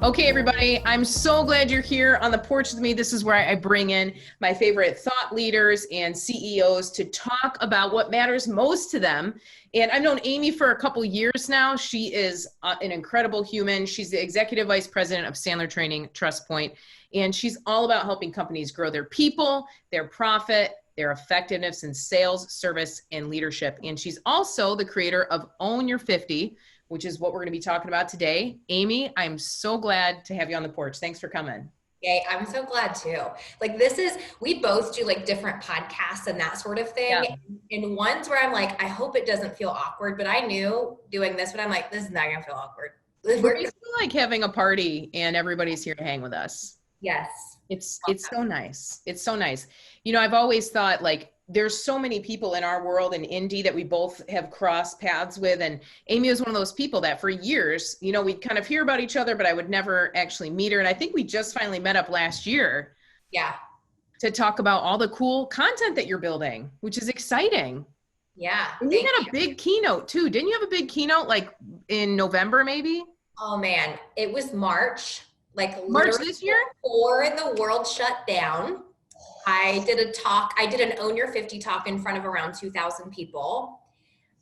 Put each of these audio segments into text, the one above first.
Okay, everybody, I'm so glad you're here on the porch with me. This is where I bring in my favorite thought leaders and CEOs to talk about what matters most to them. And I've known Amy for a couple years now. She is an incredible human. She's the executive vice president of Sandler Training, Trustpointe, and she's all about helping companies grow their people, their profit, their effectiveness in sales, service, and leadership. And she's also the creator of Own Your 50, which is what we're going to be talking about today. Amy, I'm so glad to have you on the porch. Thanks for coming. Yay, I'm so glad too. We both do like different podcasts and that sort of thing. Yeah. And ones where I'm like, I hope it doesn't feel awkward, but I knew doing this, but I'm like, this is not gonna feel awkward. We're like having a party and everybody's here to hang with us. Yes. It's so nice. It's so nice. You know, I've always thought like, there's so many people in our world in Indy that we both have crossed paths with. And Amy was one of those people that for years, you know, we'd kind of hear about each other, but I would never actually meet her. And I think we just finally met up last year. Yeah. To talk about all the cool content that you're building, which is exciting. Yeah. And you had a big keynote too. Didn't you have a big keynote like in November maybe? Oh man, it was March. Like March this year? Before the world shut down. I did a talk. I did an Own Your 50 talk in front of around 2,000 people.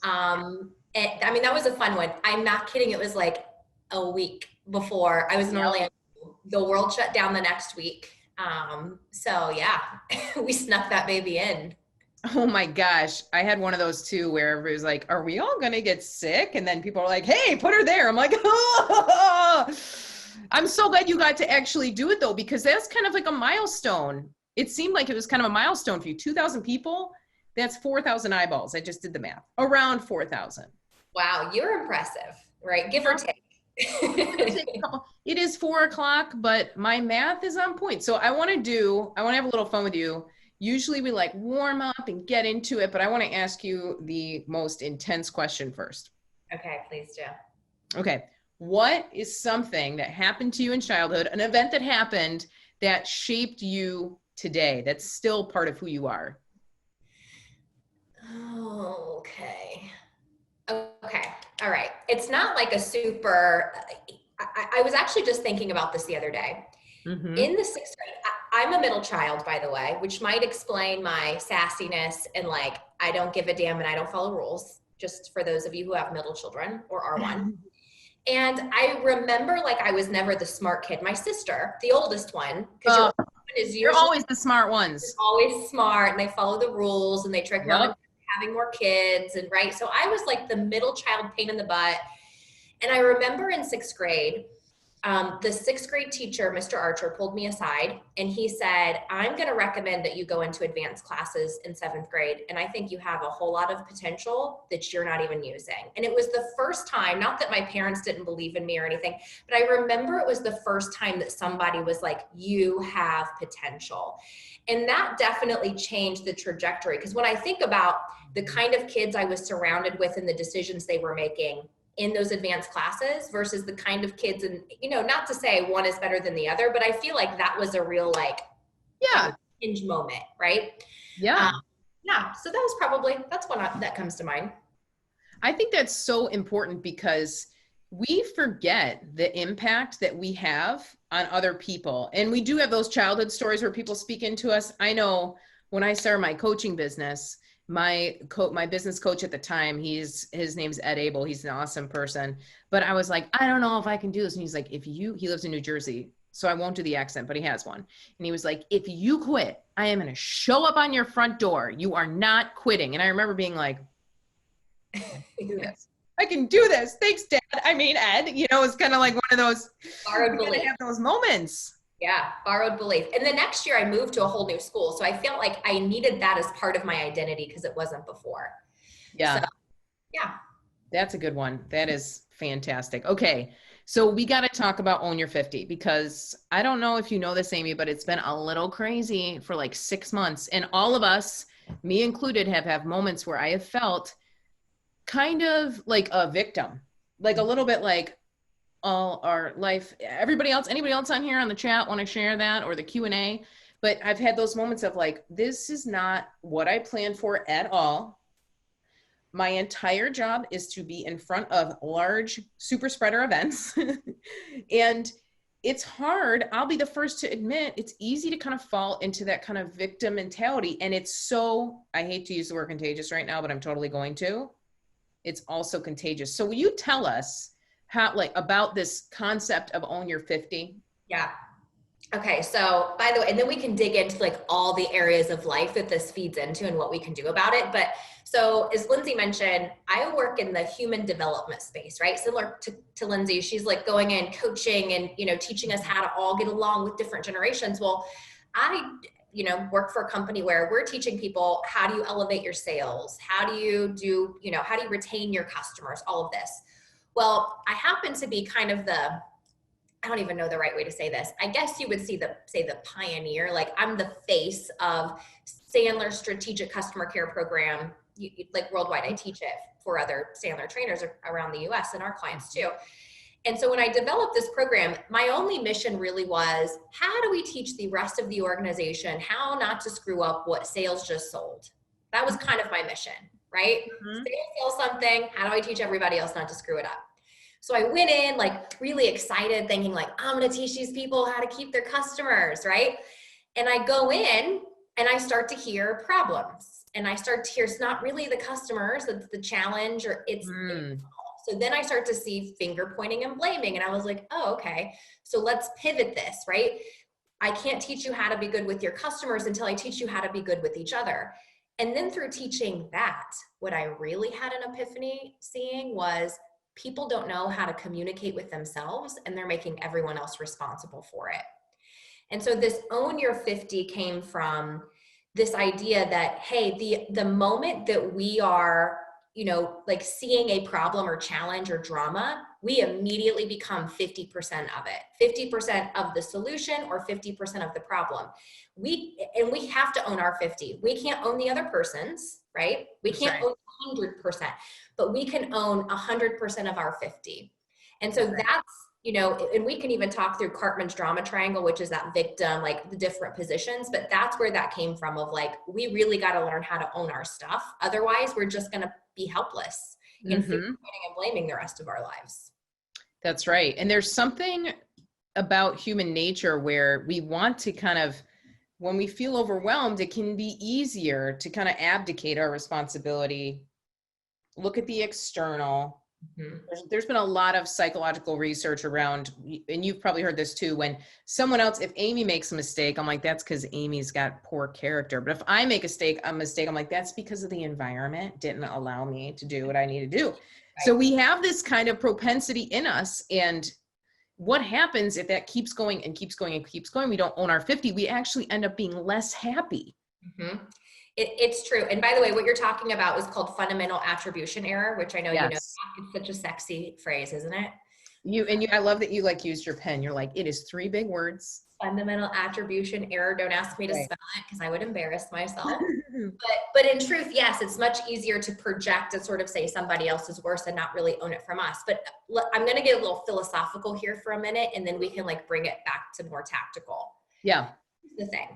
That was a fun one. I'm not kidding. It was like a week before I was in Orlando. The world shut down the next week. So yeah, we snuck that baby in. Oh my gosh. I had one of those too, where everybody was like, are we all going to get sick? And then people are like, hey, put her there. I'm like, oh. I'm so glad you got to actually do it though, because that's kind of like a milestone. It seemed like it was kind of a milestone for you. 2,000 people, that's 4,000 eyeballs. I just did the math. Around 4,000. Wow, you're impressive, right? Give or take. It is 4:00, but my math is on point. So I want to have a little fun with you. Usually we like warm up and get into it, but I want to ask you the most intense question first. Okay, please do. Okay. What is something that happened to you in childhood, an event that happened that shaped you today, that's still part of who you are? Oh, okay. All right. It's not like a super, I was actually just thinking about this the other day. Mm-hmm. In the 6th grade, I'm a middle child, by the way, which might explain my sassiness and like, I don't give a damn and I don't follow rules, just for those of you who have middle children or are one. And I remember like I was never the smart kid. My sister, the oldest one, because you're always the smart ones. Always smart, and they follow the rules, and they trick mom into having more kids, and right. So I was like the middle child, pain in the butt. And I remember in 6th grade, the 6th grade teacher, Mr. Archer, pulled me aside and he said, I'm going to recommend that you go into advanced classes in 7th grade. And I think you have a whole lot of potential that you're not even using. And it was the first time, not that my parents didn't believe in me or anything, but I remember it was the first time that somebody was like, you have potential. And that definitely changed the trajectory. Because when I think about the kind of kids I was surrounded with and the decisions they were making in those advanced classes versus the kind of kids, and you know, not to say one is better than the other, but I feel like that was a real hinge moment, right? Yeah. So that was that's one that comes to mind. I think that's so important because we forget the impact that we have on other people. And we do have those childhood stories where people speak into us. I know when I started my coaching business, my business coach at the time, his name's Abel. He's an awesome person. But I was like, I don't know if I can do this. And he's like, he lives in New Jersey, so I won't do the accent, but he has one. And he was like, if you quit, I am going to show up on your front door. You are not quitting. And I remember being like, I can do this. Thanks, Dad. I mean, Ed, you know, it's kind of like one of those borrowed belief. Have those moments. Yeah, borrowed belief. And the next year I moved to a whole new school. So I felt like I needed that as part of my identity because it wasn't before. Yeah. So, yeah. That's a good one. That is fantastic. Okay. So we got to talk about Own Your 50 because I don't know if you know this, Amy, but it's been a little crazy for like 6 months. And all of us, me included, have moments where I have felt kind of like a victim, like a little bit like, all our life. Anybody else on here on the chat want to share that or the Q&A? But I've had those moments of like, this is not what I planned for at all. My entire job is to be in front of large super spreader events. And it's hard. I'll be the first to admit it's easy to kind of fall into that kind of victim mentality. And it's so, I hate to use the word contagious right now, but I'm totally going to. It's also contagious. So will you tell us how, like, about this concept of own your 50? Yeah. Okay. So by the way, and then we can dig into like all the areas of life that this feeds into and what we can do about it. But so as Lindsay mentioned, I work in the human development space, right? Similar to Lindsay, she's like going in coaching and, teaching us how to all get along with different generations. Well, I, work for a company where we're teaching people, how do you elevate your sales? How do you do, how do you retain your customers? All of this. Well, I happen to be kind of I don't even know the right way to say this. I guess you would say the pioneer. Like I'm the face of Sandler's strategic customer care program, like worldwide. I teach it for other Sandler trainers around the US and our clients too. And so when I developed this program, my only mission really was, how do we teach the rest of the organization how not to screw up what sales just sold? That was kind of my mission, right? Mm-hmm. Sales sell something. How do I teach everybody else not to screw it up? So I went in like really excited, thinking like, I'm going to teach these people how to keep their customers, right? And I go in and I start to hear problems, and I start to hear it's not really the customers that's the challenge, or it's so then I start to see finger pointing and blaming, and I was like, oh, okay, so let's pivot this, right? I can't teach you how to be good with your customers until I teach you how to be good with each other. And then through teaching that, what I really had an epiphany seeing was, people don't know how to communicate with themselves, and they're making everyone else responsible for it. And so this own your 50 came from this idea that, hey, the moment that we are, like seeing a problem or challenge or drama, we immediately become 50% of it, 50% of the solution or 50% of the problem. We have to own our 50. We can't own the other person's, right? We can't own 100%, but we can own 100% of our 50. And so that's, and we can even talk through Cartman's drama triangle, which is that victim, like the different positions, but that's where that came from, of like, we really got to learn how to own our stuff. Otherwise we're just going to be helpless in finger pointing and blaming the rest of our lives. That's right. And there's something about human nature where we want to kind of, when we feel overwhelmed, it can be easier to kind of abdicate our responsibility, look at the external. There's been a lot of psychological research around, and you've probably heard this too, when someone else, if Amy makes a mistake, I'm like, that's because Amy's got poor character. But if I make a mistake, I'm like, that's because of the environment didn't allow me to do what I need to do. Right. So we have this kind of propensity in us. And what happens if that keeps going and keeps going and keeps going? We don't own our 50. We actually end up being less happy. It's true. And by the way, what you're talking about is called fundamental attribution error, which I know you know. It's such a sexy phrase, isn't it? I love that you like used your pen. You're like, it is 3 big words. Fundamental attribution error. Don't ask me to spell it because I would embarrass myself. but in truth, yes, it's much easier to project and sort of say somebody else is worse and not really own it from us. But I'm going to get a little philosophical here for a minute, and then we can like bring it back to more tactical. Yeah. Here's the thing.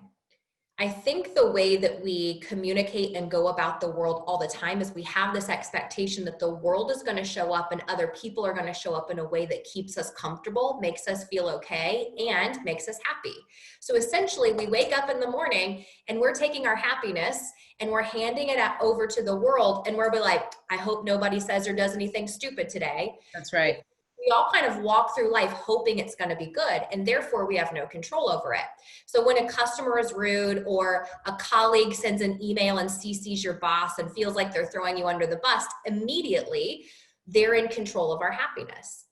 I think the way that we communicate and go about the world all the time is we have this expectation that the world is going to show up and other people are going to show up in a way that keeps us comfortable, makes us feel okay, and makes us happy. So essentially, we wake up in the morning and we're taking our happiness and we're handing it over to the world, and we're like, I hope nobody says or does anything stupid today. That's right. We all kind of walk through life hoping it's going to be good, and therefore we have no control over it. So when a customer is rude, or a colleague sends an email and CCs your boss and feels like they're throwing you under the bus, immediately they're in control of our happiness.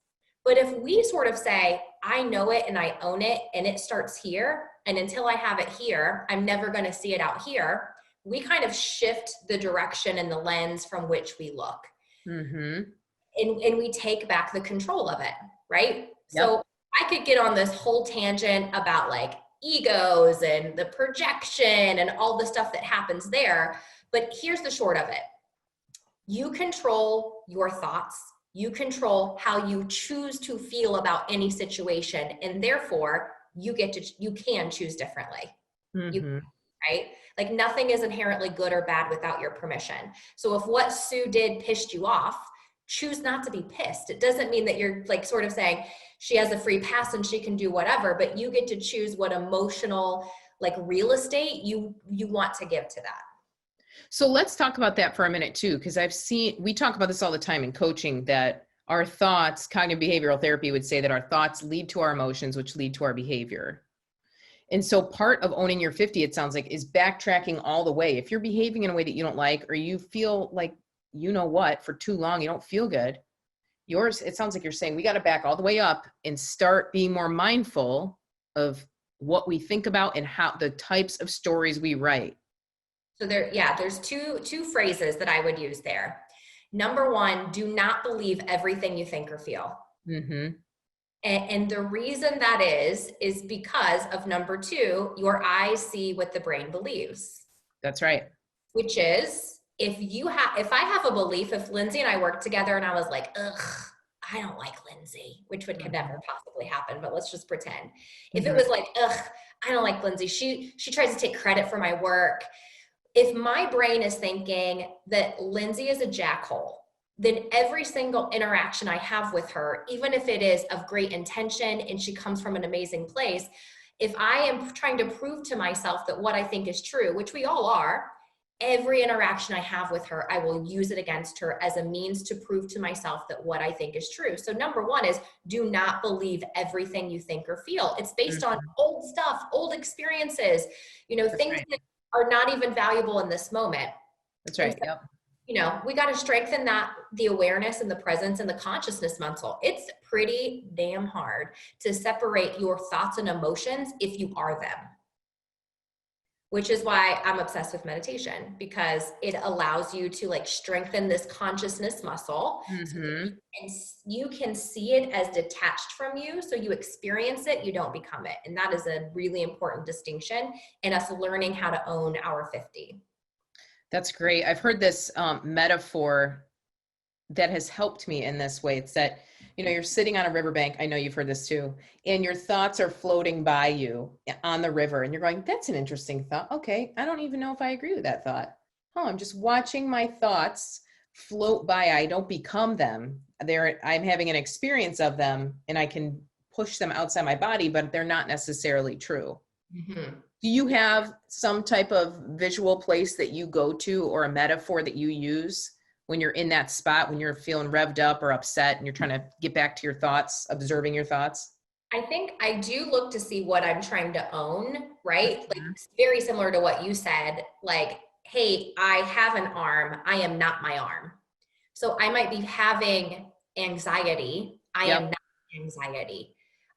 But if we sort of say, I know it and I own it, and it starts here, and until I have it here, I'm never going to see it out here, we kind of shift the direction and the lens from which we look. And we take back the control of it, right? Yep. So I could get on this whole tangent about like egos and the projection and all the stuff that happens there. But here's the short of it. You control your thoughts. You control how you choose to feel about any situation. And therefore you can choose differently. Right? Like nothing is inherently good or bad without your permission. So if what Sue did pissed you off, choose not to be pissed. It doesn't mean that you're like sort of saying, she has a free pass and she can do whatever, but you get to choose what emotional, like real estate you want to give to that. So let's talk about that for a minute too, because we talk about this all the time in coaching, that our thoughts, cognitive behavioral therapy would say that our thoughts lead to our emotions, which lead to our behavior. And so part of owning your 50, it sounds like, is backtracking all the way. If you're behaving in a way that you don't like, or you feel like, you know what, for too long, you don't feel good. It sounds like you're saying we got to back all the way up and start being more mindful of what we think about and how the types of stories we write. So there's two phrases that I would use there. Number one, do not believe everything you think or feel. Mm-hmm. And the reason that is because of number two, your eyes see what the brain believes. That's right. Which is, if I have a belief, if Lindsay and I worked together and I was like, ugh, I don't like Lindsay, which could never possibly happen, but let's just pretend. If it was like, ugh, I don't like Lindsay, she tries to take credit for my work. If my brain is thinking that Lindsay is a jackhole, then every single interaction I have with her, even if it is of great intention and she comes from an amazing place, if I am trying to prove to myself that what I think is true, which we all are, every interaction I have with her, I will use it against her as a means to prove to myself that what I think is true. So number one is, do not believe everything you think or feel. It's based on old stuff, old experiences, things that are not even valuable in this moment. That's right. So, yep. We got to strengthen the awareness and the presence and the consciousness muscle. It's pretty damn hard to separate your thoughts and emotions if you are them. Which is why I'm obsessed with meditation, because it allows you to strengthen this consciousness muscle. Mm-hmm. And you can see it as detached from you. So you experience it, you don't become it. And that is a really important distinction in us learning how to own our 50. That's great. I've heard this metaphor that has helped me in this way. It's that, you're sitting on a riverbank. I know you've heard this too. And your thoughts are floating by you on the river. And you're going, that's an interesting thought. Okay. I don't even know if I agree with that thought. Oh, I'm just watching my thoughts float by. I don't become them. I'm having an experience of them and I can push them outside my body, but they're not necessarily true. Mm-hmm. Do you have some type of visual place that you go to or a metaphor that you use when you're in that spot, when you're feeling revved up or upset and you're trying to get back to your thoughts, observing your thoughts? I think I do look to see what I'm trying to own, right? Mm-hmm. Very similar to what you said, hey, I have an arm. I am not my arm. So I might be having anxiety. I am not anxiety.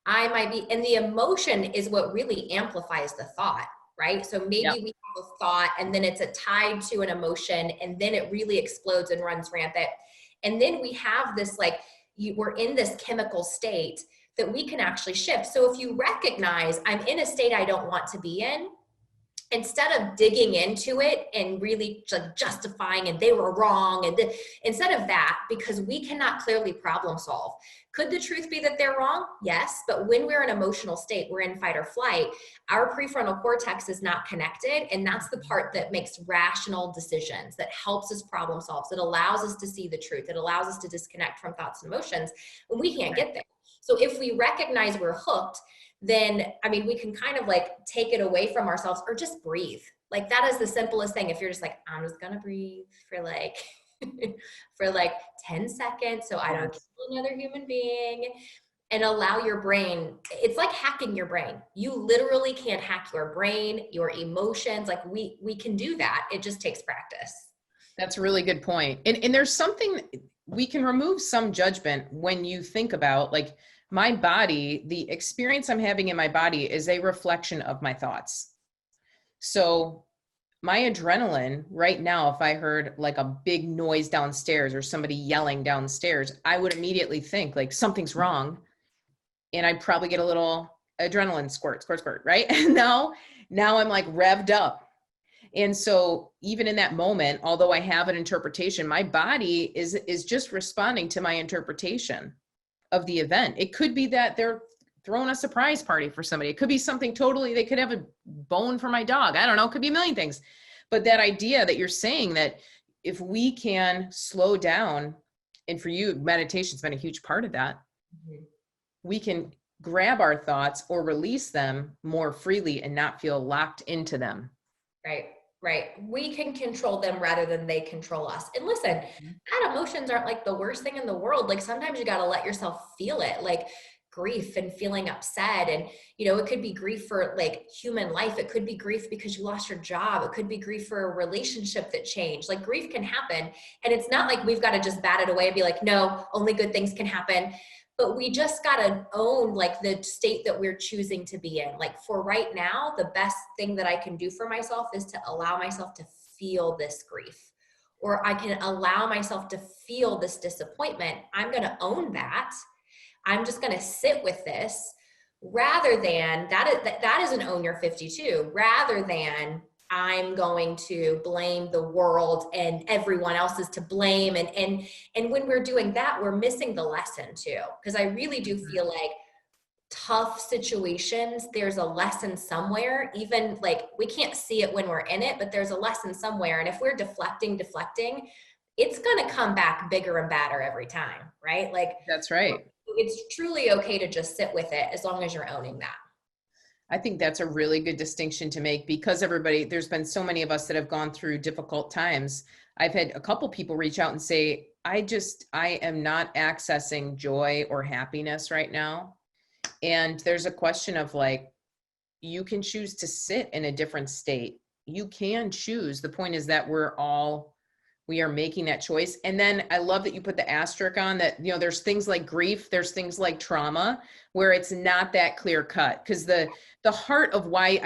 I might be, and the emotion is what really amplifies the thought, right? So maybe we have a thought and then it's tied to an emotion and then it really explodes and runs rampant. And then we have this, we're in this chemical state that we can actually shift. So if you recognize I'm in a state I don't want to be in, instead of digging into it and really justifying and they were wrong, and instead of that, because we cannot clearly problem solve. Could the truth be that they're wrong? Yes, but when we're in an emotional state, we're in fight or flight, our prefrontal cortex is not connected, and that's the part that makes rational decisions, that helps us problem solve, that allows us to see the truth, that allows us to disconnect from thoughts and emotions when we can't get there. So if we recognize we're hooked, then, we can kind of take it away from ourselves or just breathe. That is the simplest thing. If you're just I'm just going to breathe for for 10 seconds so I don't kill another human being, and allow your brain. It's like hacking your brain. You literally can't hack your brain, your emotions. We can do that. It just takes practice. That's a really good point. And there's something, we can remove some judgment when you think about my body, the experience I'm having in my body is a reflection of my thoughts. So my adrenaline right now, if I heard a big noise downstairs or somebody yelling downstairs, I would immediately think something's wrong. And I'd probably get a little adrenaline squirt, right? And now I'm revved up. And so even in that moment, although I have an interpretation, my body is just responding to my interpretation of the event. It could be that they're throwing a surprise party for somebody. It could be something totally, they could have a bone for my dog. I don't know. It could be a million things. But that idea that you're saying that if we can slow down, and for you, meditation's been a huge part of that. Mm-hmm. we can grab our thoughts or release them more freely and not feel locked into them. Right. Right. We can control them rather than they control us. And listen, bad emotions aren't like the worst thing in the world. Like sometimes you got to let yourself feel it, like grief and feeling upset. And, it could be grief for like human life. It could be grief because you lost your job. It could be grief for a relationship that changed. Like grief can happen. And it's not like we've got to just bat it away and be like, no, only good things can happen. But we just got to own like the state that we're choosing to be in. Like for right now, the best thing that I can do for myself is to allow myself to feel this grief, or I can allow myself to feel this disappointment. I'm going to own that. I'm just going to sit with this rather than that is an own your 52 rather than I'm going to blame the world and everyone else is to blame. And when we're doing that, we're missing the lesson too. Because I really do feel like tough situations, there's a lesson somewhere, even like we can't see it when we're in it, but there's a lesson somewhere. And if we're deflecting, it's going to come back bigger and badder every time, right? Like that's right. It's truly okay to just sit with it as long as you're owning that. I think that's a really good distinction to make because there's been so many of us that have gone through difficult times. I've had a couple people reach out and say, I am not accessing joy or happiness right now. And there's a question of like, you can choose to sit in a different state. You can choose. The point is that we are making that choice. And then I love that you put the asterisk on that, there's things like grief, there's things like trauma where it's not that clear cut. Because the heart of why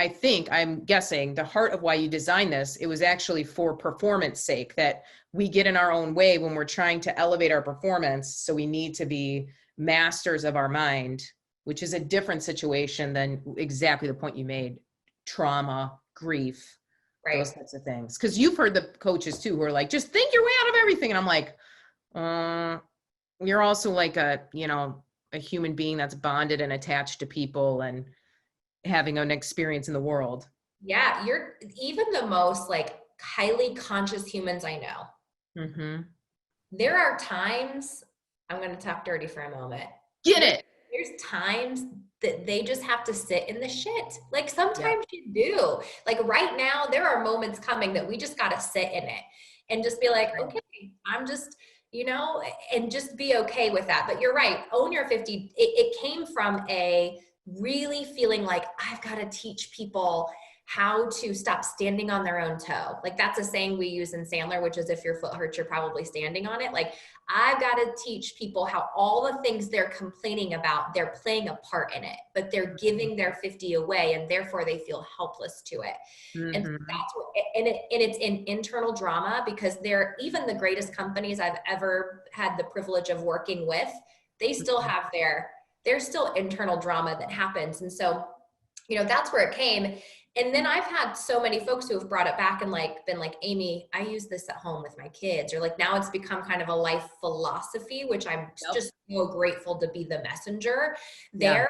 I'm guessing the heart of why you designed this, it was actually for performance sake, that we get in our own way when we're trying to elevate our performance. So we need to be masters of our mind, which is a different situation than exactly the point you made, trauma, grief. Right. Those types of things. Because you've heard the coaches too who are like, just think your way out of everything. And I'm like, you're also like a human being that's bonded and attached to people and having an experience in the world. Yeah, you're even the most like highly conscious humans I know. Mm-hmm. There are times, I'm going to talk dirty for a moment. Get it. There's times that they just have to sit in the shit. Like sometimes you do. Like right now, there are moments coming that we just got to sit in it and just be like, okay, I'm just, and just be okay with that. But you're right. Own your 50. It came from a really feeling like I've got to teach people how to stop standing on their own toe. Like that's a saying we use in Sandler, which is if your foot hurts, you're probably standing on it. Like I've got to teach people how all the things they're complaining about, they're playing a part in it, but they're giving their 50 away and therefore they feel helpless to it. Mm-hmm. And that's what, and it's an internal drama because even the greatest companies I've ever had the privilege of working with, they still have there's still internal drama that happens. And so, that's where it came. And then I've had so many folks who have brought it back and like been like, Amy, I use this at home with my kids, or like now it's become kind of a life philosophy, which I'm just so grateful to be the messenger there.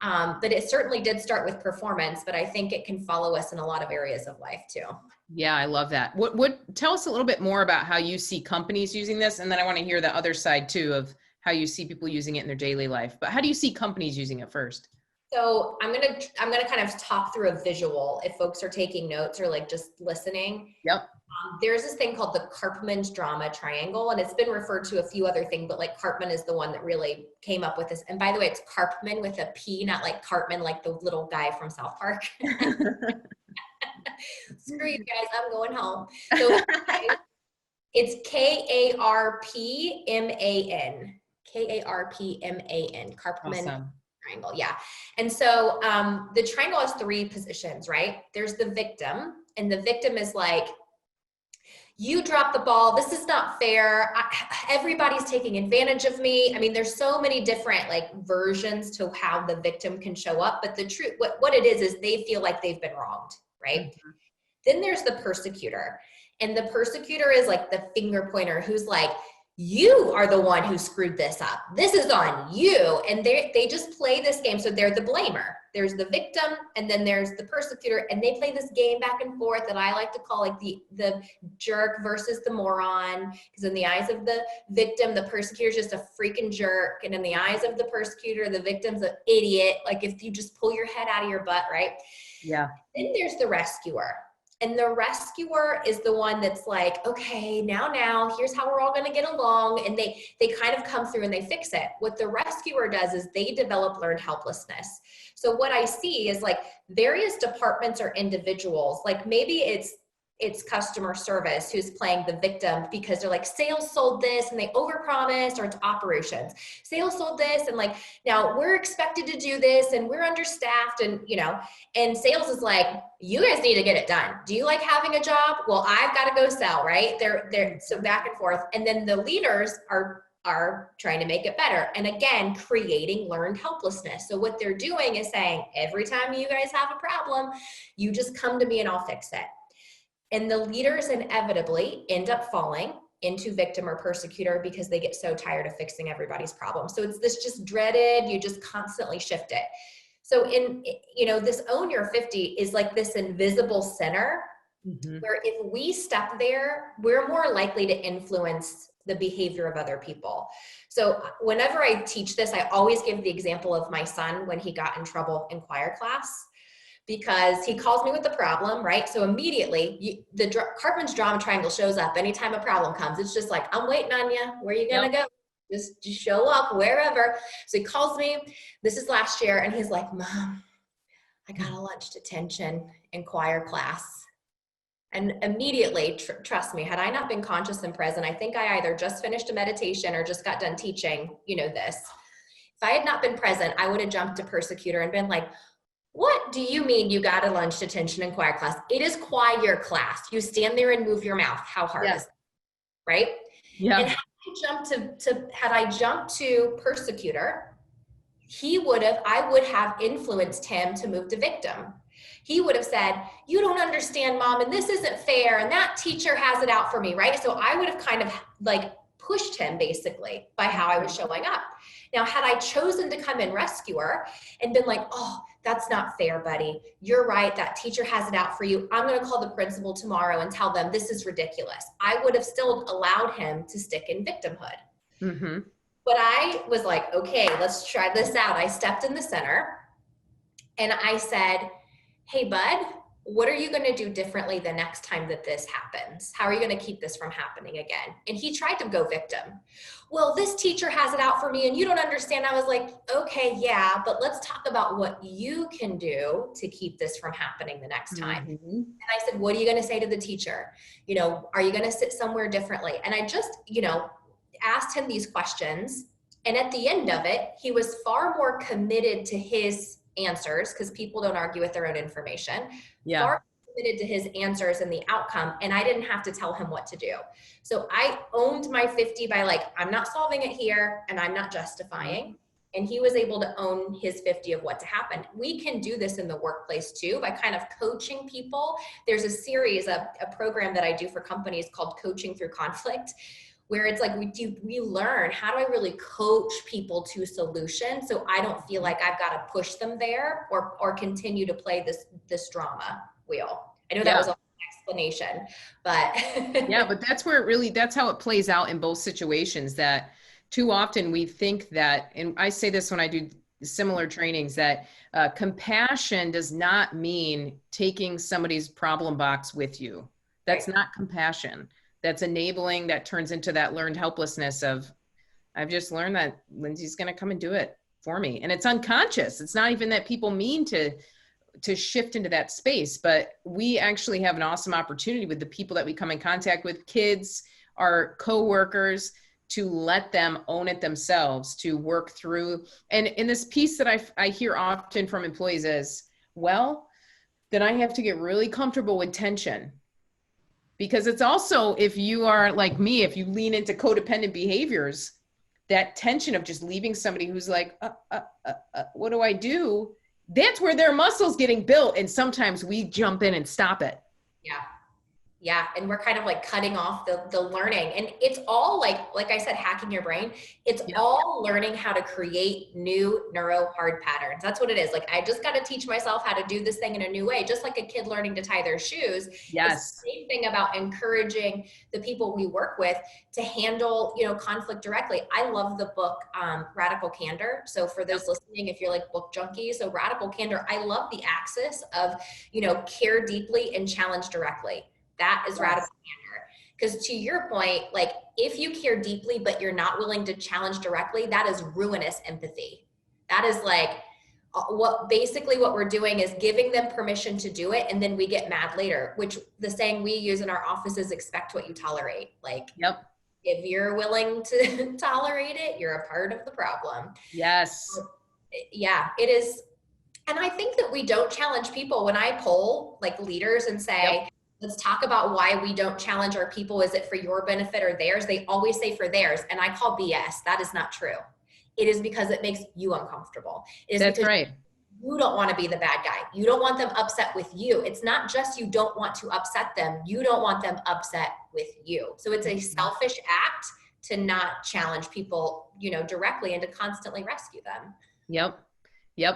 But it certainly did start with performance, but I think it can follow us in a lot of areas of life too. Yeah, I love that. Tell us a little bit more about how you see companies using this. And then I want to hear the other side too of how you see people using it in their daily life. But how do you see companies using it first? So I'm gonna kind of talk through a visual if folks are taking notes or like just listening. Yep. There's this thing called the Karpman's drama triangle, and it's been referred to a few other things, but like Karpman is the one that really came up with this. And by the way, it's Karpman with a P, not like Cartman, like the little guy from South Park. Screw you guys, I'm going home. So it's Karpman. Karpman. Awesome. Triangle. Yeah. And so the triangle has three positions, right? There's the victim, and the victim is like, you dropped the ball. This is not fair. Everybody's taking advantage of me. I mean, there's so many different like versions to how the victim can show up, but the truth, what it is they feel like they've been wronged, right? Mm-hmm. Then there's the persecutor, and the persecutor is like the finger pointer who's like, you are the one who screwed this up. This is on you. And they just play this game. So they're the blamer. There's the victim, and then there's the persecutor, and they play this game back and forth that I like to call like the jerk versus the moron. Because in the eyes of the victim, the persecutor is just a freaking jerk. And in the eyes of the persecutor, the victim's an idiot. Like if you just pull your head out of your butt, right? Yeah. Then there's the rescuer. And the rescuer is the one that's like, okay, now, here's how we're all going to get along. And they kind of come through and they fix it. What the rescuer does is they develop learned helplessness. So what I see is like various departments or individuals, like maybe it's customer service who's playing the victim because they're like, sales sold this and they overpromised, or it's operations. Sales sold this and like, now we're expected to do this and we're understaffed, and and sales is like, you guys need to get it done. Do you like having a job? Well, I've got to go sell, right? They're so back and forth. And then the leaders are trying to make it better. And again, creating learned helplessness. So what they're doing is saying, every time you guys have a problem, you just come to me and I'll fix it. And the leaders inevitably end up falling into victim or persecutor because they get so tired of fixing everybody's problem. So it's this just dreaded, you just constantly shift it. So in, this Own Your 50 is like this invisible center where if we step there, we're more likely to influence the behavior of other people. So whenever I teach this, I always give the example of my son when he got in trouble in choir class. Because he calls me with the problem, right? So immediately the carpent's drama triangle shows up anytime a problem comes. It's just like, I'm waiting on you. Where are you going to go? Just show up wherever. So he calls me. This is last year. And he's like, Mom, I got a lunch detention in choir class. And immediately, trust me, had I not been conscious and present, I think I either just finished a meditation or just got done teaching, this. If I had not been present, I would have jumped to persecutor and been like, what do you mean you got a lunch detention in choir class? It is choir class. You stand there and move your mouth. How hard is that? Right? Yeah. And had I jumped to persecutor, I would have influenced him to move to victim. He would have said, you don't understand, Mom, and this isn't fair, and that teacher has it out for me, right? So I would have kind of like pushed him basically by how I was showing up. Now, had I chosen to come in rescuer and been like, oh, that's not fair, buddy. You're right. That teacher has it out for you. I'm going to call the principal tomorrow and tell them this is ridiculous. I would have still allowed him to stick in victimhood. Mm-hmm. But I was like, okay, let's try this out. I stepped in the center and I said, hey, bud, what are you going to do differently the next time that this happens? How are you going to keep this from happening again? And he tried to go victim. Well, this teacher has it out for me and you don't understand. I was like, okay, yeah, but let's talk about what you can do to keep this from happening the next time. Mm-hmm. And I said, what are you going to say to the teacher? Are you going to sit somewhere differently? And I just, asked him these questions. And at the end of it, he was far more committed to his answers, because people don't argue with their own information. Yeah. Far committed to his answers and the outcome, and I didn't have to tell him what to do. So I owned my 50 by like, I'm not solving it here and I'm not justifying. And he was able to own his 50 of what to happen. We can do this in the workplace too, by kind of coaching people. There's a series of a program that I do for companies called Coaching Through Conflict, where it's like we learn, how do I really coach people to solutions so I don't feel like I've got to push them there or continue to play this drama wheel. I know that was a long explanation, but yeah, but that's where that's how it plays out in both situations. That too often we think that, and I say this when I do similar trainings, that compassion does not mean taking somebody's problem box with you. That's not compassion. That's enabling, that turns into that learned helplessness of, I've just learned that Lindsay's going to come and do it for me. And it's unconscious. It's not even that people mean to shift into that space, but we actually have an awesome opportunity with the people that we come in contact with, kids, our coworkers, to let them own it themselves, to work through. And in this piece that I hear often from employees is, well, then I have to get really comfortable with tension. Because it's also, if you are like me, if you lean into codependent behaviors, that tension of just leaving somebody who's like, what do I do? That's where their muscle's getting built. And sometimes we jump in and stop it. Yeah. And we're kind of like cutting off the learning. And it's all like I said, hacking your brain. It's Yep. all learning how to create new neuro hard patterns. That's what it is. Like, I just got to teach myself how to do this thing in a new way, just like a kid learning to tie their shoes. It's Yes. the same thing about encouraging the people we work with to handle, conflict directly. I love the book, Radical Candor. So for those listening, if you're like book junkies, so Radical Candor, I love the axis of, care deeply and challenge directly. That is radical candor. Because to your point, like, if you care deeply, but you're not willing to challenge directly, that is ruinous empathy. That is like what we're doing is giving them permission to do it. And then we get mad later, which the saying we use in our office is expect what you tolerate. Like, if you're willing to tolerate it, you're a part of the problem. Yes. Yeah, it is. And I think that we don't challenge people. When I poll like leaders and say, let's talk about why we don't challenge our people. Is it for your benefit or theirs? They always say for theirs. And I call BS. That is not true. It is because it makes you uncomfortable. It is That's because right. you don't want to be the bad guy. You don't want them upset with you. It's not just you don't want to upset them. You don't want them upset with you. So it's a selfish act to not challenge people, directly, and to constantly rescue them. Yep.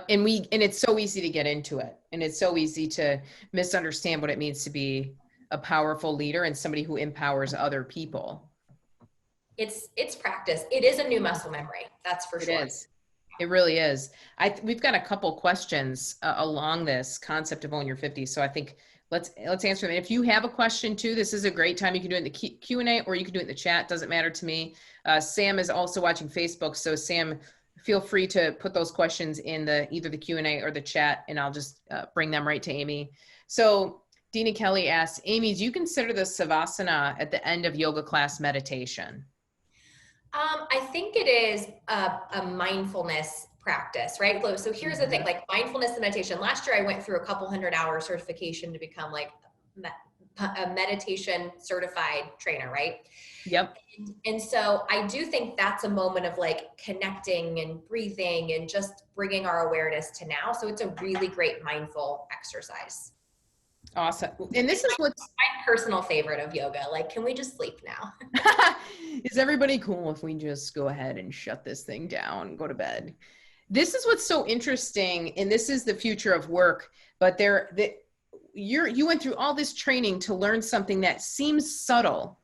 And it's so easy to get into it. And it's so easy to misunderstand what it means to be a powerful leader and somebody who empowers other people. It's practice. It is a new muscle memory. That's for sure. It is. It really is. We've got a couple questions along this concept of own your 50s. So I think let's answer them. If you have a question too, this is a great time. You can do it in the Q&A or you can do it in the chat. Doesn't matter to me. Sam is also watching Facebook. So Sam, feel free to put those questions in either the Q&A or the chat, and I'll just bring them right to Amy. So Dina Kelly asks, Amy, do you consider the Savasana at the end of yoga class meditation? I think it is a mindfulness practice, right? So here's the thing, like mindfulness and meditation. Last year, I went through a couple 100-hour certification to become like a meditation certified trainer, right? Yep. And so I do think that's a moment of like connecting and breathing and just bringing our awareness to now. So it's a really great mindful exercise. Awesome. And this is what's my personal favorite of yoga. Like, can we just sleep now? Is everybody cool if we just go ahead and shut this thing down and go to bed? This is what's so interesting, and this is the future of work, but you went through all this training to learn something that seems subtle,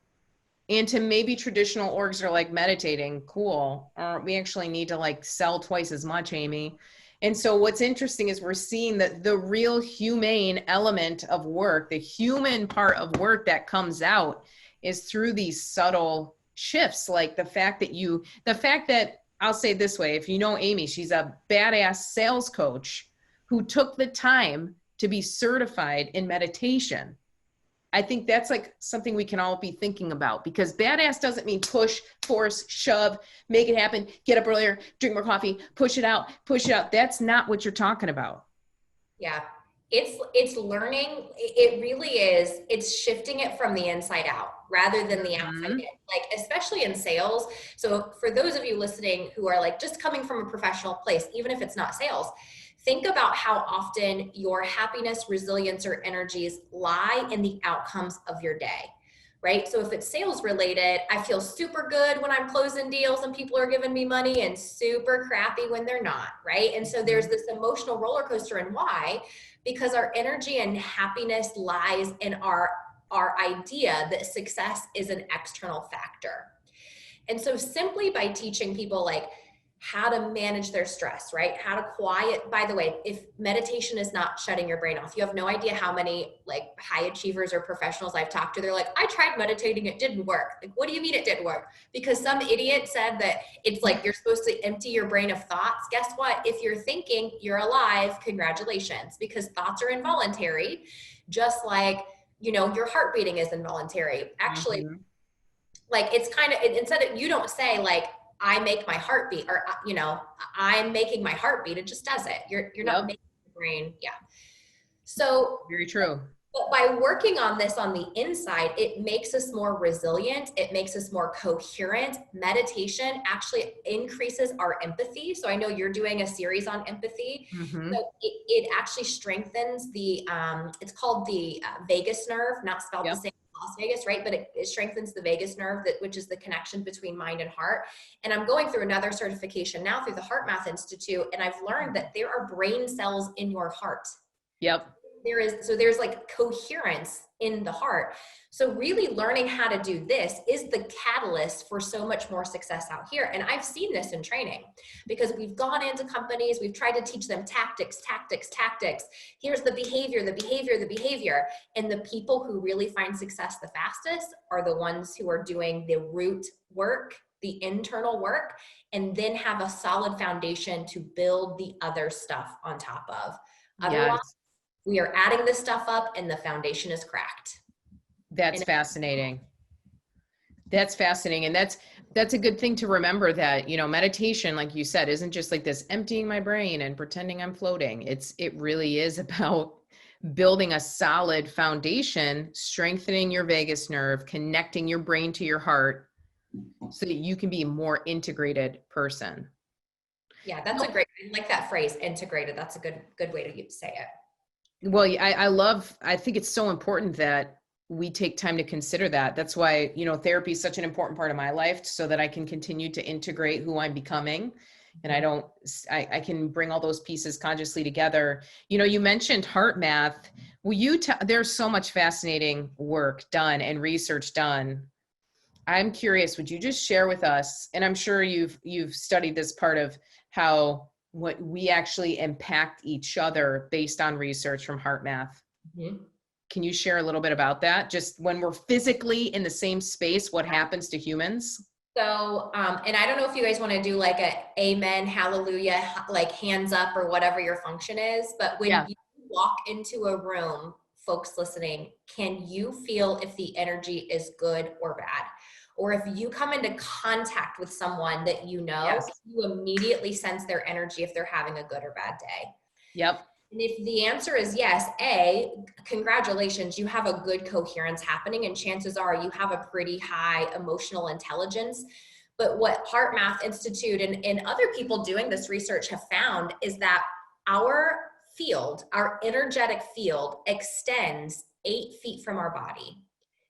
and to maybe traditional orgs are like meditating, cool, or we actually need to like sell twice as much, Amy. And so what's interesting is we're seeing that the real humane element of work, the human part of work that comes out is through these subtle shifts. Like the fact that I'll say it this way, if you know Amy, she's a badass sales coach who took the time to be certified in meditation. I think that's like something we can all be thinking about, because badass doesn't mean push, force, shove, make it happen, get up earlier, drink more coffee, push it out. That's not what you're talking about. Yeah. It's learning. It really is. It's shifting it from the inside out rather than the outside in, like, especially in sales. So for those of you listening who are like just coming from a professional place, even if it's not sales, think about how often your happiness, resilience, or energies lie in the outcomes of your day, right? So if it's sales related, I feel super good when I'm closing deals and people are giving me money, and super crappy when they're not, right? And so there's this emotional roller coaster. And why? Because our energy and happiness lies in our idea that success is an external factor. And so simply by teaching people like how to manage their stress, right? How to quiet. By the way, if meditation is not shutting your brain off, you have no idea how many like high achievers or professionals I've talked to. They're like, I tried meditating, it didn't work. Like, what do you mean it didn't work? Because some idiot said that it's like you're supposed to empty your brain of thoughts. Guess what? If you're thinking, you're alive. Congratulations, because thoughts are involuntary, just like, your heart beating is involuntary. Actually, like it's kind of, instead of, you don't say like, I make my heart beat, or, I'm making my heart beat. It just does it. You're not making the brain. Yeah. So very true. But by working on this on the inside, it makes us more resilient. It makes us more coherent. Meditation actually increases our empathy. So I know you're doing a series on empathy. So it actually strengthens it's called the vagus nerve, not spelled the same Las Vegas, right? But it strengthens the vagus nerve, which is the connection between mind and heart. And I'm going through another certification now through the HeartMath Institute, and I've learned that there are brain cells in your heart. Yep. There's like coherence in the heart. So really learning how to do this is the catalyst for so much more success out here. And I've seen this in training because we've gone into companies, we've tried to teach them tactics. Here's the behavior. And the people who really find success the fastest are the ones who are doing the root work, the internal work, and then have a solid foundation to build the other stuff on top of. Otherwise, we are adding this stuff up and the foundation is cracked. That's fascinating. That's fascinating. And that's a good thing to remember, that, you know, meditation, like you said, isn't just like this emptying my brain and pretending I'm floating. It really is about building a solid foundation, strengthening your vagus nerve, connecting your brain to your heart so that you can be a more integrated person. Yeah, that's I like that phrase, integrated. That's a good way to say it. Well, I think it's so important that we take time to consider that. That's why, you know, therapy is such an important part of my life, so that I can continue to integrate who I'm becoming. And I can bring all those pieces consciously together. You know, you mentioned HeartMath. There's so much fascinating work done and research done. I'm curious, would you just share with us, and I'm sure you've studied this part of how what we actually impact each other based on research from HeartMath. Mm-hmm. Can you share a little bit about that? Just when we're physically in the same space, what happens to humans? So, and I don't know if you guys want to do like a amen, hallelujah, like hands up or whatever your function is, but when you walk into a room, folks listening, can you feel if the energy is good or bad? Or if you come into contact with someone that you know, you immediately sense their energy if they're having a good or bad day. Yep. And if the answer is yes, congratulations, you have a good coherence happening, and chances are you have a pretty high emotional intelligence. But what HeartMath Institute and other people doing this research have found is that our energetic field extends 8 feet from our body.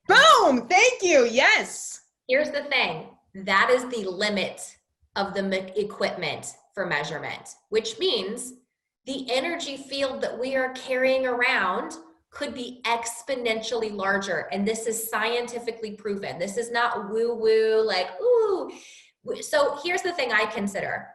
Boom! Thank you. Yes. Here's the thing. That is the limit of the equipment for measurement, which means the energy field that we are carrying around could be exponentially larger. And this is scientifically proven. This is not woo-woo, like, ooh. So here's the thing I consider.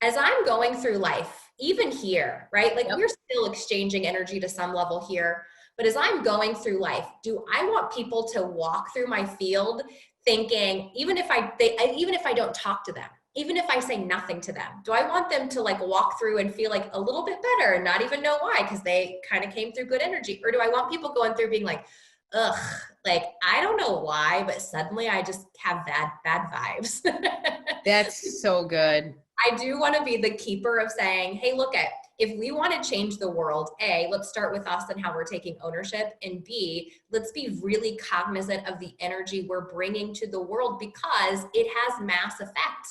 As I'm going through life, even here, right? Like we're still exchanging energy to some level here. But as I'm going through life, do I want people to walk through my field thinking, even if I don't talk to them, even if I say nothing to them, do I want them to like walk through and feel like a little bit better and not even know why, because they kind of came through good energy? Or do I want people going through being like, ugh, like, I don't know why, but suddenly I just have bad vibes. That's so good. I do want to be the keeper of saying, hey, look at, if we want to change the world, A, let's start with us and how we're taking ownership, and B, let's be really cognizant of the energy we're bringing to the world, because it has mass effect.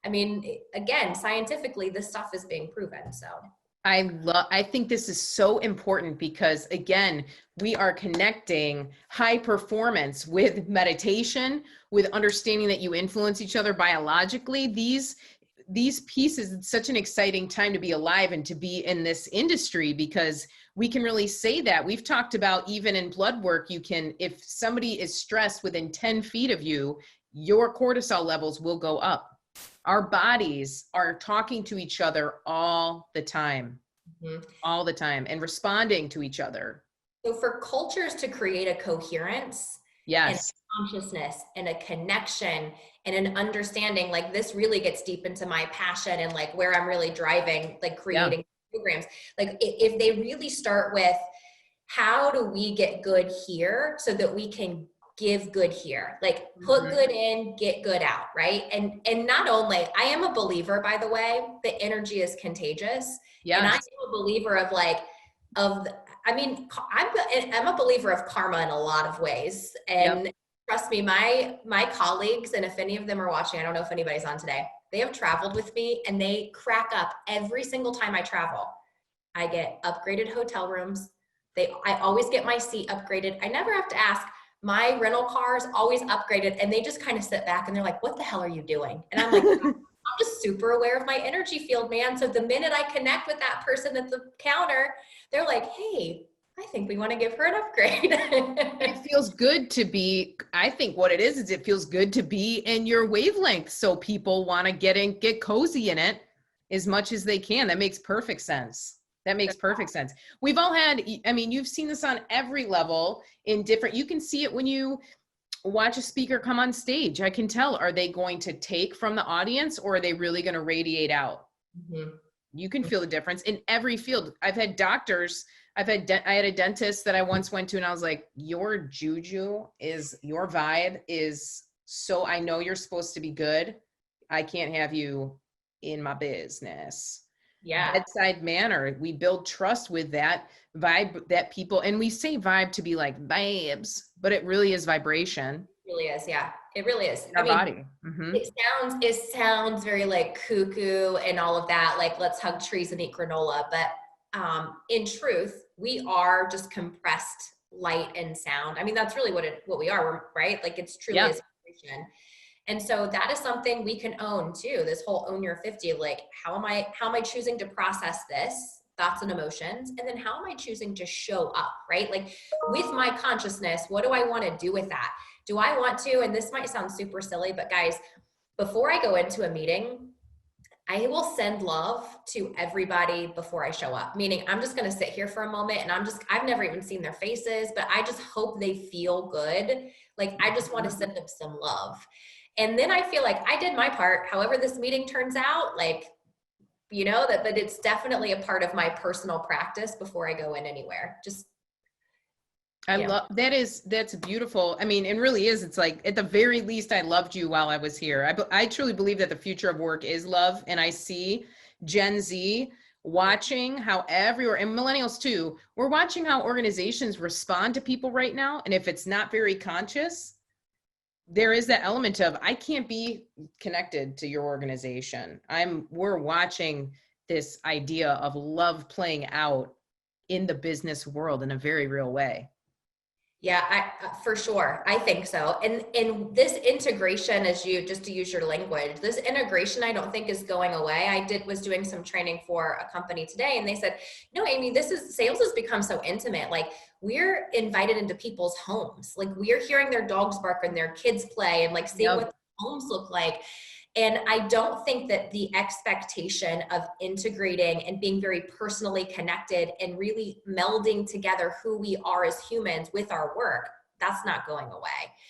I mean, again, scientifically, this stuff is being proven. So I think this is so important, because again, we are connecting high performance with meditation, with understanding that you influence each other biologically. These pieces, it's such an exciting time to be alive and to be in this industry, because we can really say that. We've talked about, even in blood work, you can, if somebody is stressed within 10 feet of you, your cortisol levels will go up. Our bodies are talking to each other all the time, all the time, and responding to each other. So for cultures to create a coherence, and consciousness and a connection and an understanding, like this really gets deep into my passion and like where I'm really driving, like creating programs. Like if they really start with, how do we get good here so that we can give good here, like put good in, get good out, right? And not only, I am a believer, by the way, that energy is contagious. And I'm a believer of I'm a believer of karma in a lot of ways. And trust me, my colleagues, and if any of them are watching, I don't know if anybody's on today, they have traveled with me and they crack up every single time I travel. I get upgraded hotel rooms. I always get my seat upgraded. I never have to ask, my rental car is always upgraded, and they just kind of sit back and they're like, what the hell are you doing? And I'm like, I'm just super aware of my energy field, man. So the minute I connect with that person at the counter, they're like, hey, I think we want to give her an upgrade. It feels good to be, I think what it is it feels good to be in your wavelength. So people want to get cozy in it as much as they can. That makes perfect sense. That makes perfect sense. We've all had, I mean, you've seen this on every level in different, you can see it when you watch a speaker come on stage. I can tell, are they going to take from the audience or are they really going to radiate out? Mm-hmm. You can feel the difference in every field. I've had doctors, I had a dentist that I once went to and I was like, your juju is, your vibe is so, I know you're supposed to be good. I can't have you in my business. Yeah. Bedside manner. We build trust with that vibe that people, and we say vibe to be like babes, but it really is vibration. It really is. Yeah, it really is. Our body. Mm-hmm. It sounds very like cuckoo and all of that. Like, let's hug trees and eat granola. But in truth, we are just compressed light and sound. I mean, that's really what we are, right? Like, it's truly is vibration. And so that is something we can own too. This whole own your 50, like, how am I choosing to process this thoughts and emotions? And then how am I choosing to show up, right? Like, with my consciousness, what do I want to do with that? Do I want to, and this might sound super silly, but guys, before I go into a meeting, I will send love to everybody before I show up. Meaning, I'm just going to sit here for a moment and I've never even seen their faces, but I just hope they feel good. Like, I just want to send them some love. And then I feel like I did my part. However this meeting turns out, like, you know, that it's definitely a part of my personal practice before I go in anywhere. Just, I love, that's beautiful. I mean, it really is. It's like, at the very least, I loved you while I was here. I truly believe that the future of work is love. And I see Gen Z watching how everywhere, and millennials too, we're watching how organizations respond to people right now. And if it's not very conscious, there is that element of, I can't be connected to your organization. We're watching this idea of love playing out in the business world in a very real way. Yeah, for sure. I think so. And this integration, just to use your language, this integration, I don't think is going away. I was doing some training for a company today, and they said, no, Amy, sales has become so intimate. Like, we're invited into people's homes. Like, we're hearing their dogs bark and their kids play and like seeing what the homes look like. And I don't think that the expectation of integrating and being very personally connected and really melding together who we are as humans with our work, that's not going away.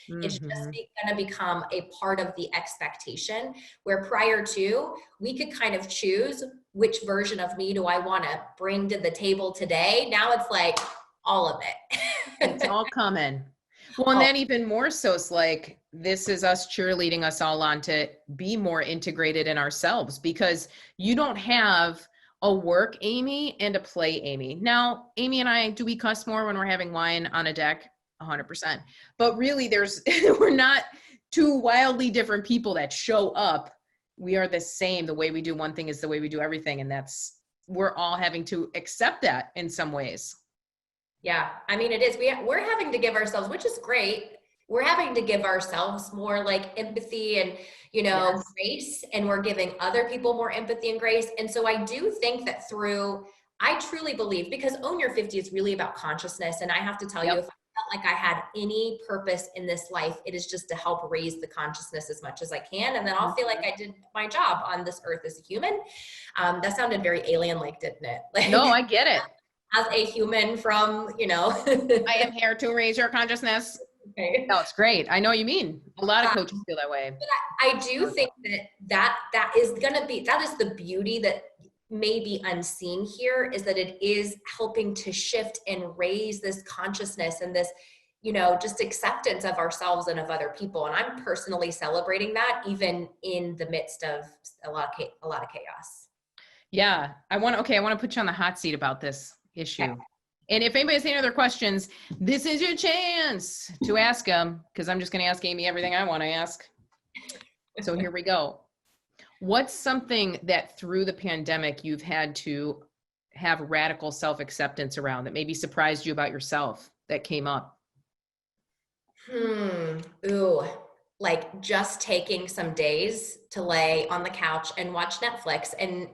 Mm-hmm. It's just going to become a part of the expectation, where prior to, we could kind of choose which version of me do I want to bring to the table today. Now it's like all of it. It's all coming. Well, and then even more so, it's like, this is us cheerleading us all on to be more integrated in ourselves, because you don't have a work Amy and a play Amy. Now, Amy and I, do we cuss more when we're having wine on a deck? 100%. But really, we're not two wildly different people that show up. We are the same. The way we do one thing is the way we do everything. And we're all having to accept that in some ways. Yeah, I mean, it is. We're having to give ourselves, which is great. We're having to give ourselves more like empathy and, grace, and we're giving other people more empathy and grace. And so I do think that I truly believe, because Own Your 50 is really about consciousness. And I have to tell you, if I felt like I had any purpose in this life, it is just to help raise the consciousness as much as I can. And then I'll feel like I did my job on this earth as a human. That sounded very alien-like, didn't it? Like, no, I get it. As a human from, I am here to raise your consciousness. Okay. No, it's great. I know what you mean. A lot of coaches feel that way. But I do think that is the beauty that may be unseen here, is that it is helping to shift and raise this consciousness and this, just acceptance of ourselves and of other people. And I'm personally celebrating that, even in the midst of a lot of chaos. Yeah. I want to put you on the hot seat about this issue. Okay. And if anybody has any other questions, this is your chance to ask them, because I'm just going to ask Amy everything I want to ask. So here we go. What's something that through the pandemic you've had to have radical self-acceptance around that maybe surprised you about yourself that came up? Ooh, like just taking some days to lay on the couch and watch Netflix. And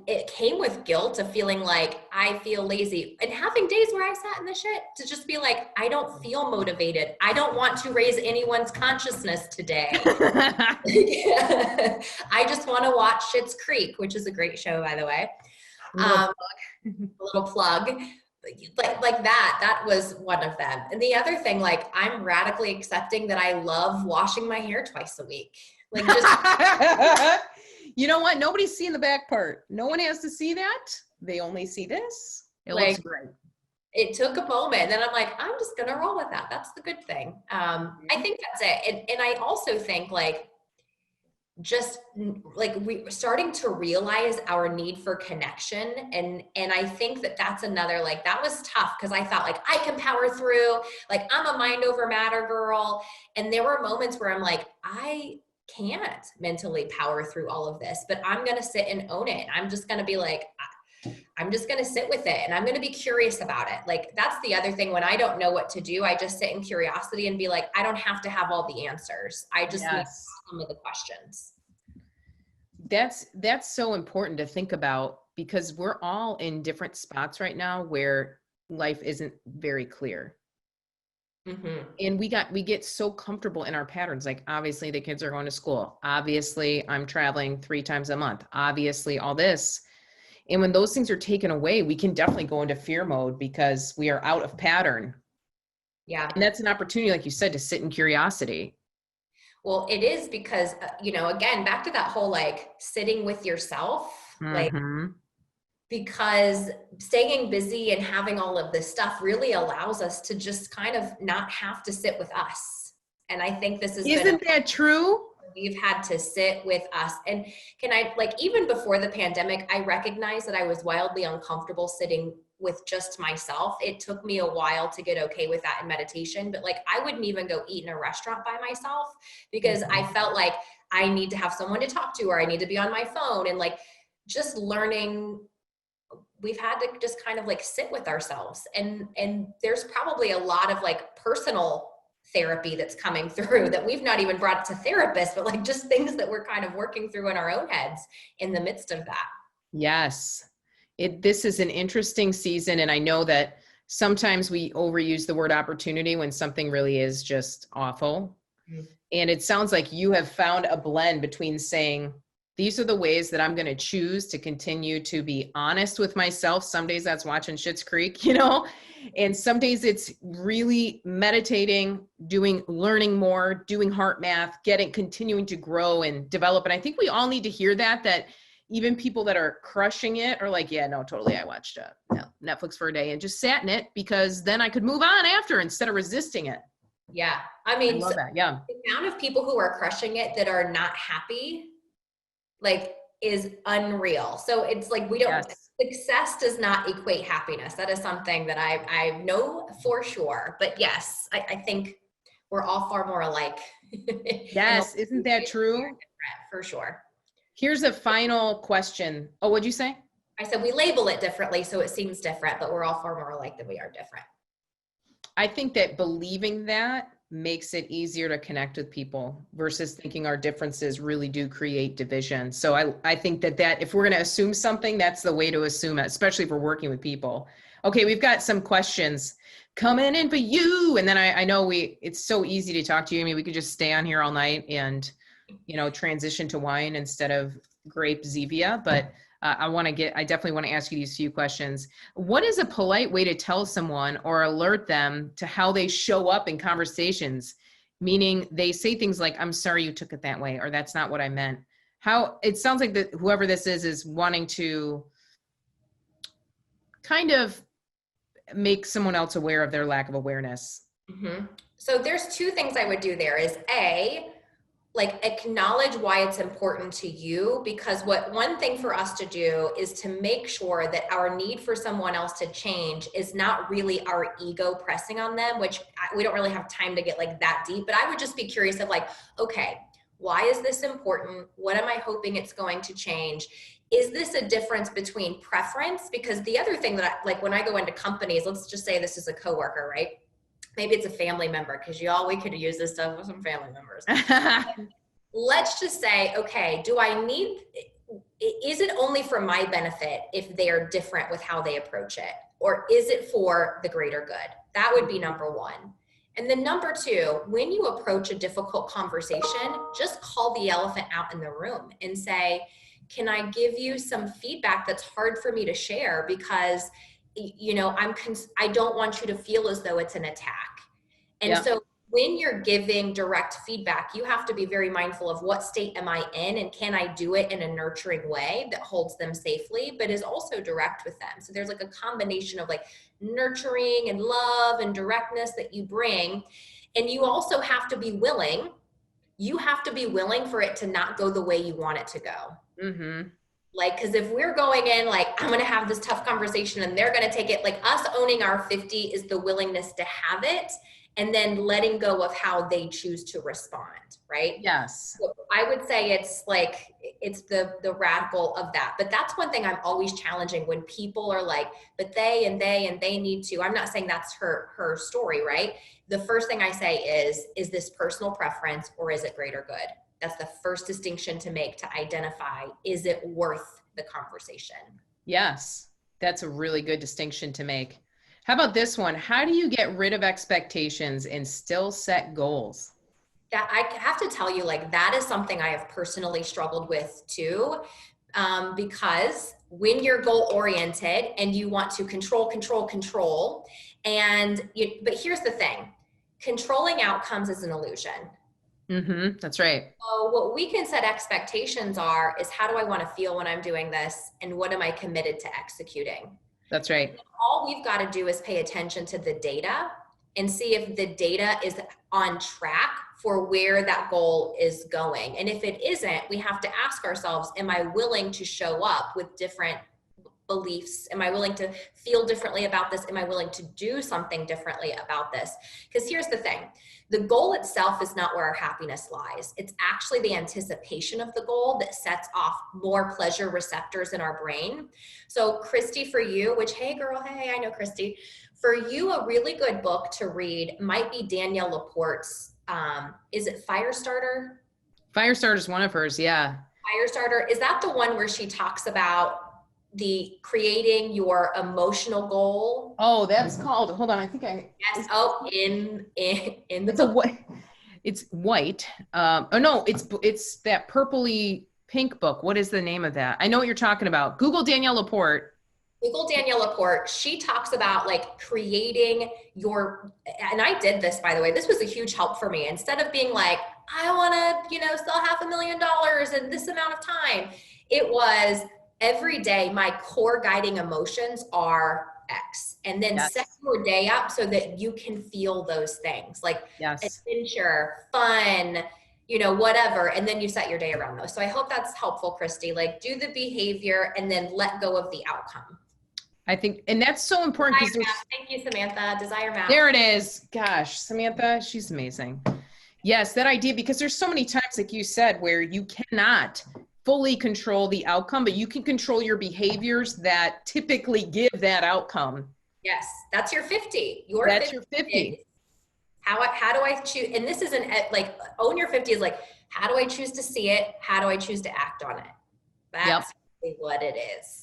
it came with guilt of feeling like I feel lazy and having days where I sat in the shit to just be like, I don't feel motivated. I don't want to raise anyone's consciousness today. I just want to watch Schitt's Creek, which is a great show, by the way. A little plug. Like that was one of them. And the other thing, like, I'm radically accepting that I love washing my hair twice a week. Like, just you know what? Nobody's seeing the back part. No one has to see that. They only see this. It looks great. It took a moment, and then I'm like, I'm just gonna roll with that. That's the good thing. I think that's it. And I also think, like, just like we starting to realize our need for connection. And I think that that's another, like, that was tough because I thought like I can power through, like I'm a mind over matter girl. And there were moments where I'm like, I can't mentally power through all of this, but I'm going to sit and own it. I'm just going to be like, I'm just going to sit with it and I'm going to be curious about it. Like, that's the other thing. When I don't know what to do, I just sit in curiosity and be like, I don't have to have all the answers. I just need to ask some of the questions. That's so important to think about because we're all in different spots right now where life isn't very clear. And we get so comfortable in our patterns. Like, obviously the kids are going to school. Obviously I'm traveling 3 times a month. Obviously all this. And when those things are taken away, we can definitely go into fear mode because we are out of pattern. Yeah. And that's an opportunity, like you said, to sit in curiosity. Well, it is because, again, back to that whole, like, sitting with yourself, like, because staying busy and having all of this stuff really allows us to just kind of not have to sit with us. And I think this is, isn't that true? We've had to sit with us. And can I, like, even before the pandemic, I recognized that I was wildly uncomfortable sitting with just myself. It took me a while to get okay with that in meditation, but like, I wouldn't even go eat in a restaurant by myself because I felt like I need to have someone to talk to, or I need to be on my phone. And like, just learning, we've had to just kind of like sit with ourselves. And there's probably a lot of like personal therapy that's coming through that we've not even brought to therapists, but like just things that we're kind of working through in our own heads in the midst of that. Yes. This is an interesting season. And I know that sometimes we overuse the word opportunity when something really is just awful. And it sounds like you have found a blend between saying, these are the ways that I'm going to choose to continue to be honest with myself. Some days that's watching Schitt's Creek, and some days it's really meditating, learning more, doing HeartMath, continuing to grow and develop. And I think we all need to hear that even people that are crushing it are like, yeah, no, totally. I watched Netflix for a day and just sat in it because then I could move on after instead of resisting it. Yeah. I mean, I love that. Yeah. The amount of people who are crushing it that are not happy, like, is unreal. So it's like, success does not equate happiness. That is something that I know for sure. But yes, I think we're all far more alike. Yes. Isn't that true? For sure. Here's a final question. Oh, what'd you say? I said we label it differently, so it seems different, but we're all far more alike than we are different. I think that believing that makes it easier to connect with people versus thinking our differences really do create division. So I think that if we're going to assume something, that's the way to assume it, especially if we're working with people. Okay, we've got some questions coming in for you. And then I know it's so easy to talk to you. I mean, we could just stay on here all night and, transition to wine instead of grape Zevia, but I definitely want to ask you these few questions. What is a polite way to tell someone or alert them to how they show up in conversations? Meaning they say things like, I'm sorry you took it that way, or that's not what I meant. How it sounds like that whoever this is wanting to kind of make someone else aware of their lack of awareness. So there's 2 things I would do there is like, acknowledge why it's important to you, because one thing for us to do is to make sure that our need for someone else to change is not really our ego pressing on them, which we don't really have time to get like that deep, but I would just be curious of like, okay, why is this important? What am I hoping it's going to change? Is this a difference between preference? Because the other thing that like when I go into companies, let's just say this is a coworker, right? maybe it's a family member, because we could use this stuff with some family members. Let's just say, okay, is it only for my benefit if they're different with how they approach it? Or is it for the greater good? That would be number one. And then number two, when you approach a difficult conversation, just call the elephant out in the room and say, can I give you some feedback that's hard for me to share, because, I don't want you to feel as though it's an attack. And so when you're giving direct feedback, you have to be very mindful of what state am I in, and can I do it in a nurturing way that holds them safely, but is also direct with them. So there's like a combination of like nurturing and love and directness that you bring. And you also have to be willing. You have to be willing for it to not go the way you want it to go. Mm-hmm. Like, because if we're going in like, I'm going to have this tough conversation and they're going to take it, like us owning our 50 is the willingness to have it, and then letting go of how they choose to respond, right? Yes. So I would say it's the radical of that. But that's one thing I'm always challenging when people are like, but they need to. I'm not saying that's her story, right? The first thing I say is this personal preference or is it greater good? That's the first distinction to make, to identify, is it worth the conversation? Yes, that's a really good distinction to make. How about this one? How do you get rid of expectations and still set goals? That I have to tell you, like, that is something I have personally struggled with too. Because when you're goal oriented and you want to control, but here's the thing, controlling outcomes is an illusion. Mm-hmm. That's right. So what we can set expectations is how do I want to feel when I'm doing this? And what am I committed to executing? That's right. All we've got to do is pay attention to the data and see if the data is on track for where that goal is going. And if it isn't, we have to ask ourselves, am I willing to show up with different beliefs? Am I willing to feel differently about this? Am I willing to do something differently about this? Because here's the thing. The goal itself is not where our happiness lies. It's actually the anticipation of the goal that sets off more pleasure receptors in our brain. So Christy, for you, hey, I know Christy. For you, a really good book to read might be Danielle LaPorte's, is it Firestarter? Firestarter is one of hers, yeah. Firestarter, is that the one where she talks about the creating your emotional goal? Oh, that's called, hold on, I think yes. Oh, in the it's white. Oh no, it's that purpley pink book. What is the name of that? I know what you're talking about. Google Danielle LaPorte. Google Danielle LaPorte. She talks about like creating and I did this, by the way, this was a huge help for me. Instead of being like, I want to, sell $500,000 in this amount of time. It was every day, my core guiding emotions are X, and then set your day up so that you can feel those things like adventure, fun, whatever. And then you set your day around those. So I hope that's helpful, Christy, like do the behavior and then let go of the outcome. I think, and that's so important. Thank you, Samantha. Desire Map. There it is. Gosh, Samantha, she's amazing. Yes, that idea, because there's so many times, like you said, where you cannot fully control the outcome, but you can control your behaviors that typically give that outcome. Yes, that's your 50. That's your 50. How do I choose? And this isn't like own your 50 is like, how do I choose to see it? How do I choose to act on it? That's really what it is.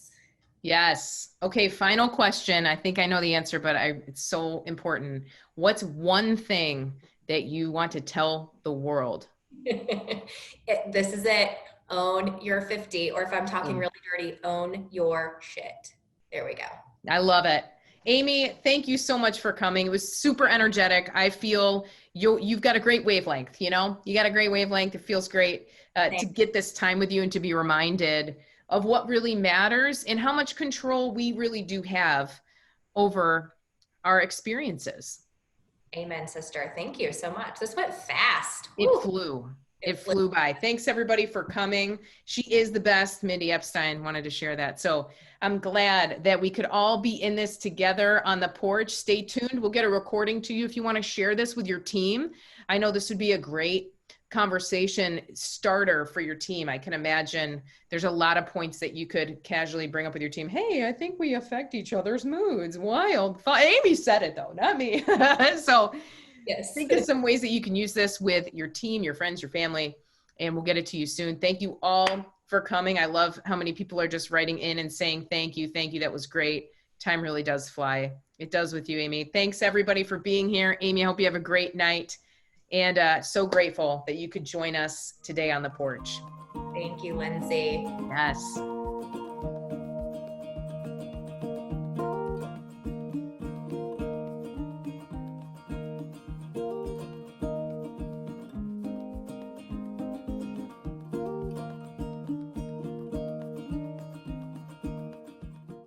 Yes. Okay. Final question. I think I know the answer, but it's so important. What's one thing that you want to tell the world? This is it. Own your 50. Or if I'm talking really dirty, own your shit. There we go. I love it. Amy, thank you so much for coming. It was super energetic. I feel you've got a great wavelength, you got a great wavelength. It feels great to get this time with you and to be reminded of what really matters and how much control we really do have over our experiences. Amen, sister. Thank you so much. This went fast. It flew by. Thanks everybody for coming. She is the best. Mindy Epstein wanted to share that. So I'm glad that we could all be in this together on the porch. Stay tuned. We'll get a recording to you if you want to share this with your team. I know this would be a great conversation starter for your team. I can imagine there's a lot of points that you could casually bring up with your team. Hey, I think we affect each other's moods. Wild. Amy said it though, not me. So Yes. think of some ways that you can use this with your team, your friends, your family, and we'll get it to you soon. Thank you all for coming. I love how many people are just writing in and saying, thank you. Thank you. That was great. Time really does fly. It does with you, Amy. Thanks everybody for being here. Amy, I hope you have a great night. And so grateful that you could join us today on the porch. Thank you, Lindsay. Yes.